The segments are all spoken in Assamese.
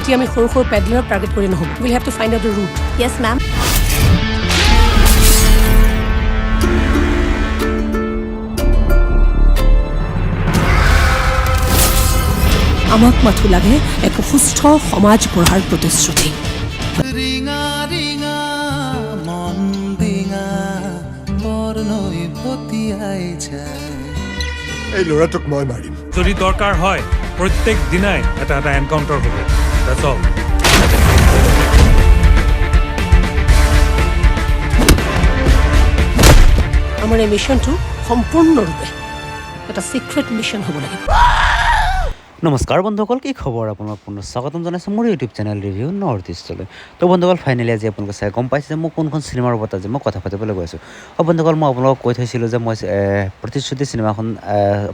এতিয়া আমি সৰু সৰু পেডলাৰক টাৰ্গেট কৰি নহ'ব will have to find out the root Yes ma'am আমাক মাথো লাগে এক সুস্থ সমাজ গঢ়াৰ প্ৰতিশ্ৰুতি ৰিঙা ৰিঙা মন ডিঙা বৰ নৈ পতিয়াই যায় এই ল'ৰাটোক মই মাৰিম যদি দৰকাৰ হয় প্ৰত্যেক দিনাই এটা এটা এনকাউণ্টাৰ হ'ব দ্যাটছ অল আমাৰ এই মিছনটো সম্পূৰ্ণৰূপে এটা চিক্ৰেট মিছন হ'ব লাগিব নমস্কাৰ বন্ধুসকল কি খবৰ আপোনাক পুনৰ স্বাগতম জনাইছোঁ মোৰ ইউটিউব চেনেল ৰিভিউ নৰ্থ ইষ্টলৈ তো বন্ধুসকল ফাইনেলি আজি আপোনালোকে চাই গম পাইছে যে মই কোনখন চিনেমাৰ ওপৰত আজি মই কথা পাতিবলৈ গৈছোঁ বন্ধুসকল মই আপোনালোকক কৈ থৈছিলোঁ যে মই প্ৰতিশ্ৰুতি চিনেমাখন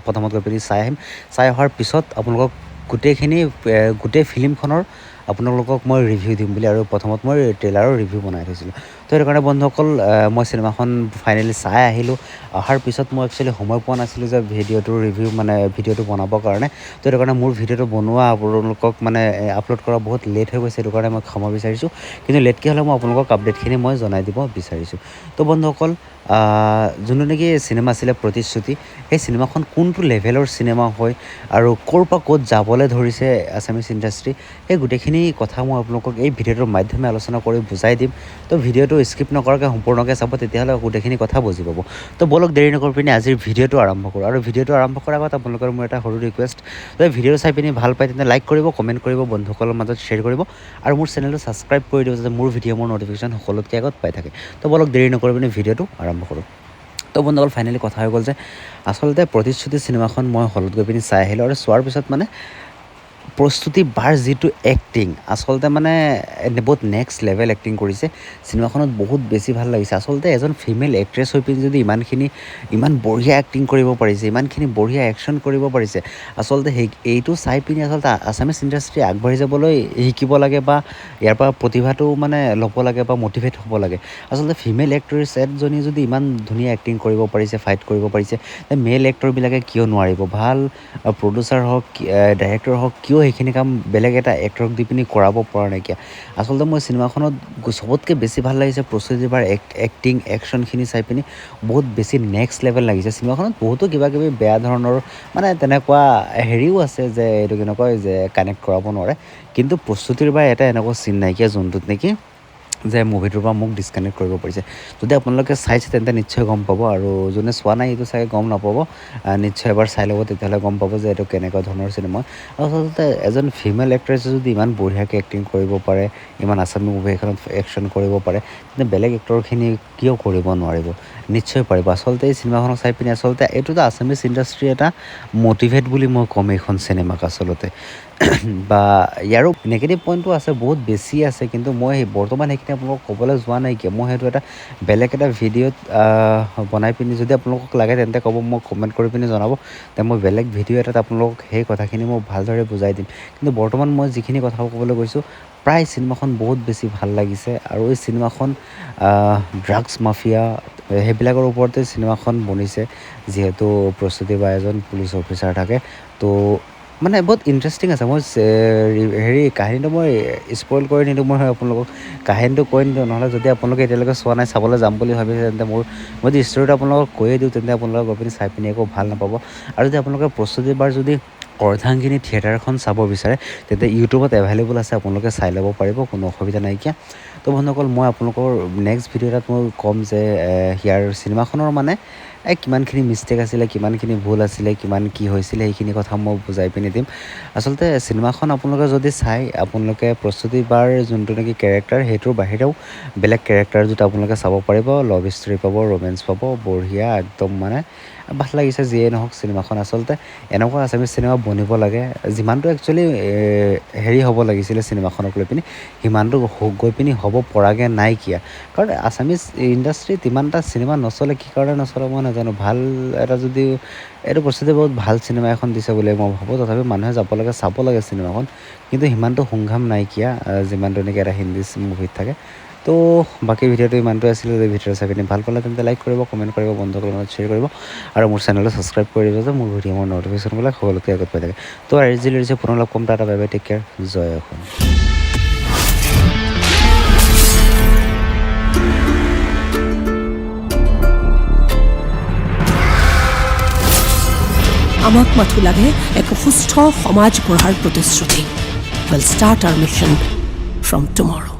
প্ৰথমত গৈ পিনি চাই আহিম চাই অহাৰ পিছত আপোনালোকক গোটেই ফিল্মখনৰ আপোনালোকক মই ৰিভিউ দিম বুলি আৰু প্ৰথমত মই ট্ৰেইলাৰৰ ৰিভিউ বনাই থৈছিলোঁ তো সেইটো কাৰণে বন্ধুসকল মই চিনেমাখন ফাইনেলি চাই আহিলোঁ অহাৰ পিছত মই একচুৱেলি সময় পোৱা নাছিলোঁ যে ভিডিঅ'টো বনাবৰ কাৰণে তো সেইটো কাৰণে মোৰ ভিডিঅ'টো বনোৱা আপোনালোকক আপলোড কৰা বহুত লেট হৈ গৈছে সেইটো কাৰণে মই ক্ষমা বিচাৰিছোঁ কিন্তু লেটকৈ হ'লেও মই আপোনালোকক আপডেটখিনি মই জনাই দিব বিচাৰিছোঁ তো বন্ধুসকল যোনটো নেকি চিনেমা আছিলে প্ৰতিশ্ৰুতি সেই চিনেমাখন কোনটো লেভেলৰ চিনেমা হয় আৰু ক'ৰ পৰা ক'ত যাবলৈ ধৰিছে আছামিছ ইণ্ডাষ্ট্ৰি সেই গোটেইখিনি কথা মই আপোনালোকক এই ভিডিঅ'টোৰ মাধ্যমে আলোচনা কৰি বুজাই দিম তো ভিডিঅ'টো স্কিপ নকৰাকৈ সম্পূৰ্ণকৈ চাব তেতিয়াহ'লে গোটেইখিনি কথা বুজি পাব তো বলক দেৰি নকৰি পিনি আজিৰ ভিডিঅ'টো আৰম্ভ কৰোঁ আৰু ভিডিঅ'টো আৰম্ভ কৰাৰ আগত আপোনালোকৰ মোৰ এটা সৰু ৰিকুৱেষ্ট যে ভিডিঅ'টো চাই পিনি ভাল পায় তেন্তে লাইক কৰিব কমেণ্ট কৰিব বন্ধুসকলৰ মাজত শ্বেয়াৰ কৰিব আৰু মোৰ চেনেলটো ছাবস্ক্ৰাইব কৰি দিব যাতে মোৰ ভিডিঅ' মোৰ ন'টিফিকেশ্যন সকলোতকৈ আগত পাই থাকে তো বলক দেৰি নকৰি পিনি ভিডিঅ'টো আৰম্ভ কৰোঁ তো বন্ধুসকল ফাইনেলি কথা হৈ গ'ল যে আচলতে প্ৰতিশ্ৰুতি চিনেমাখন মই হলত গৈ পিনি চাই আহিলোঁ আৰু চোৱাৰ পিছত প্ৰস্তুতি বাৰ যিটো এক্টিং আচলতে বহুত নেক্সট লেভেল এক্টিং কৰিছে চিনেমাখনত বহুত বেছি ভাল লাগিছে আচলতে এজন ফিমেল এক্ট্ৰেছ হৈ পিনি যদি ইমান বঢ়িয়া এক্টিং কৰিব পাৰিছে ইমানখিনি বঢ়িয়া একশ্যন কৰিব পাৰিছে আচলতে এইটো চাই পিনি আচলতে আছামিছ ইণ্ডাষ্ট্ৰি আগবাঢ়ি যাবলৈ শিকিব লাগে বা ইয়াৰ পৰা প্ৰতিভাটো ল'ব লাগে বা মটিভেট হ'ব লাগে আচলতে ফিমেল এক্ট্ৰেছ এজনী যদি ইমান ধুনীয়া এক্টিং কৰিব পাৰিছে ফাইট কৰিব পাৰিছে মেল এক্টৰবিলাকে কিয় নোৱাৰিব ভাল প্ৰডিউচাৰ হওক ডাইৰেক্টৰ হওক কিয় সেইখিনি কাম বেলেগ এটা এক্টৰক দি পিনি কৰাব পৰা নাইকিয়া আচলতে মই চিনেমাখনত চবতকৈ বেছি ভাল লাগিছে প্ৰস্তুতি বাৰ এক্টিং একশ্যনখিনি চাই পিনি বহুত বেছি নেক্সট লেভেল লাগিছে চিনেমাখনত বহুতো কিবাকিবি বেয়া ধৰণৰ তেনেকুৱা হেৰিও আছে যে এইটো কেনেকৈ যে কানেক্ট কৰাব নোৱাৰে কিন্তু প্ৰস্তুতিৰ বাৰ এটা এনেকুৱা চিন নাইকিয়া যোনটোত নেকি যে মুভিটোৰ পৰা মোক ডিছকানেক্ট কৰিব পাৰিছে যদি আপোনালোকে চাইছে তেন্তে নিশ্চয় গম পাব আৰু যোনে চোৱা নাই এইটো চাগে গম নাপাব নিশ্চয় এবাৰ চাই ল'ব তেতিয়াহ'লে গম পাব যে এইটো কেনেকুৱা ধৰণৰ চিনেমা আচলতে এজন ফিমেল এক্ট্ৰেছে যদি ইমান বঢ়িয়াকৈ এক্টিং কৰিব পাৰে ইমান আছামী মুভি এখনত একশ্যন কৰিব পাৰে তেন্তে বেলেগ এক্টৰখিনি কিয় কৰিব নোৱাৰিব নিশ্চয় পাৰিব আচলতে এই চিনেমাখনক চাই পিনি আচলতে এইটোতো আছামিছ ইণ্ডাষ্ট্ৰি এটা মটিভেট বুলি মই ক'ম এইখন চিনেমাক আচলতে বা ইয়াৰো নেগেটিভ পইণ্টটো আছে বহুত বেছি আছে কিন্তু মই বৰ্তমান সেইখিনি আপোনালোকক ক'বলৈ যোৱা নাইকিয়া মই সেইটো এটা বেলেগ এটা ভিডিঅ'ত বনাই পিনি যদি আপোনালোকক লাগে তেন্তে ক'ব মোক কমেণ্ট কৰি পিনি জনাব তে মই বেলেগ ভিডিঅ' এটাত আপোনালোকক সেই কথাখিনি মই ভালদৰে বুজাই দিম কিন্তু বৰ্তমান মই যিখিনি কথা ক'বলৈ গৈছোঁ প্ৰায় চিনেমাখন বহুত বেছি ভাল লাগিছে আৰু এই চিনেমাখন ড্ৰাগছ মাফিয়া সেইবিলাকৰ ওপৰতে চিনেমাখন বনিছে যিহেতু প্ৰস্তুতি বা এজন পুলিচ অফিচাৰ থাকে তো বহুত ইণ্টাৰেষ্টিং আছে মই কাহিনীটো মই স্পইল কৰি নিদিওঁ মই আপোনালোকক কাহিনীটো কৈ নিদিওঁ নহ'লে যদি আপোনালোকে এতিয়ালৈকে চোৱা নাই চাবলৈ যাম বুলি ভাবিছে তেন্তে মই যদি ষ্টৰিটো আপোনালোকক কৈয়ে দিওঁ তেন্তে আপোনালোকে গৈ পিনি চাই পিনি একো ভাল নাপাব আৰু যদি আপোনালোকে প্ৰস্তুতি বাৰ যদি অৰ্ধাংগিনী থিয়েটাৰখন চাব বিচাৰে তেন্তে ইউটিউবত এভেইলেবল আছে আপোনালোকে চাই ল'ব পাৰিব কোনো অসুবিধা নাইকিয়া তো বন্ধুসকল মই আপোনালোকৰ নেক্সট ভিডিঅ' এটাত মই ক'ম যে ইয়াৰ চিনেমাখনৰ কিমানখিনি মিষ্টেক আছিলে কিমানখিনি ভুল আছিলে কিমান কি হৈছিলে সেইখিনি কথা মই বুজাই পিনি দিম আচলতে চিনেমাখন আপোনালোকে যদি চাই আপোনালোকে প্ৰস্তুতি বাৰ যোনটো নেকি কেৰেক্টাৰ সেইটোৰ বাহিৰেও বেলেগ কেৰেক্টাৰ যদি আপোনালোকে চাব পাৰিব লাভ ষ্টৰী পাব ৰোমেঞ্চ পাব বঢ়িয়া একদম ভাল লাগিছে যিয়ে নহওক চিনেমাখন আচলতে এনেকুৱা আছামিজ চিনেমা বনিব লাগে যিমানটো একচুৱেলি হেৰি হ'ব লাগিছিলে চিনেমাখনক লৈ পিনি সিমানটো গৈ পিনি হ'ব পৰাকৈ নাইকিয়া কাৰণ আছামিজ ইণ্ডাষ্ট্ৰিত ইমান এটা চিনেমা নচলে কি কাৰণে নচলে মই নাজানো ভাল এটা যদি এইটো প্ৰস্তুতি বহুত ভাল চিনেমা এখন দিছে বুলি মই ভাবোঁ তথাপি মানুহে যাব লাগে চাব লাগে চিনেমাখন কিন্তু সিমানটো সংঘাম নাইকিয়া যিমানটো নেকি এটা হিন্দী মুভিত থাকে তো বাকী ভিডিঅ'টো ইমানটোৱে আছিলে যদি ভিডিঅ' চাই পিনি ভাল পালে তেন্তে লাইক কৰিব কমেণ্ট কৰিব বন্ধুসকলৰ লগত শ্বেয়াৰ কৰিব আৰু মোৰ চেনেলটো ছাবস্ক্ৰাইব কৰি দিব যে মোৰ ভিডিঅ' মোৰ ন'টিফিকেশ্যনবিলাক সকলোতকৈ আগত পাই থাকে তো আজিলৈ পুনৰ লগ পাম tata bye bye take care জয় অসম আমাক মাথো লাগে এক সুস্থ সমাজ গঢ়াৰ প্ৰতিশ্ৰুতি। We'll start our mission from tomorrow.